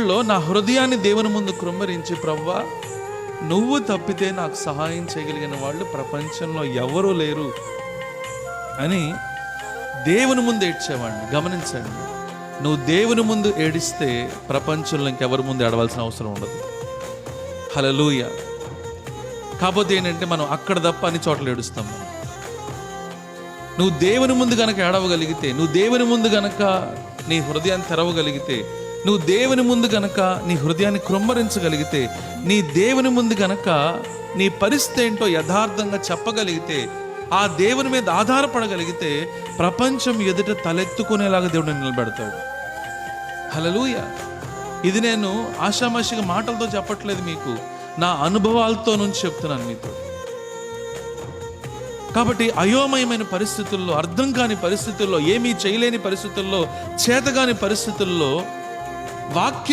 అన్నిటిలో నా హృదయాన్ని దేవుని ముందు కృమ్మరించి, ప్రవ్వా నువ్వు తప్పితే నాకు సహాయం చేయగలిగిన వాళ్ళు ప్రపంచంలో ఎవరూ లేరు అని దేవుని ముందు ఏడ్చేవాడిని. గమనించండి, నువ్వు దేవుని ముందు ఏడిస్తే ప్రపంచంలో ఇంకెవరి ముందు ఏడవలసిన అవసరం ఉండదు. హల్లెలూయా. కాకపోతే ఏంటంటే మనం అక్కడ తప్ప అన్ని చోట్ల ఏడుస్తాం. నువ్వు దేవుని ముందు గనక ఏడవగలిగితే, నువ్వు దేవుని ముందు గనక నీ హృదయాన్ని తెరవగలిగితే, నువ్వు దేవుని ముందు గనక నీ హృదయాన్ని కృమ్మరించగలిగితే, నీ దేవుని ముందు గనక నీ పరిస్థితి ఏంటో యథార్థంగా చెప్పగలిగితే, ఆ దేవుని మీద ఆధారపడగలిగితే ప్రపంచం ఎదుట తలెత్తుకునేలాగా దేవుడు నిలబెడతాడు. హల్లెలూయా. ఇది నేను ఆషామాషిగా మాటలతో చెప్పట్లేదు, మీకు నా అనుభవాలతో నుంచి చెప్తున్నాను మీతో. కాబట్టి అయోమయమైన పరిస్థితుల్లో, అర్థం కాని పరిస్థితుల్లో, ఏమీ చేయలేని పరిస్థితుల్లో, చేతగాని పరిస్థితుల్లో వాక్యం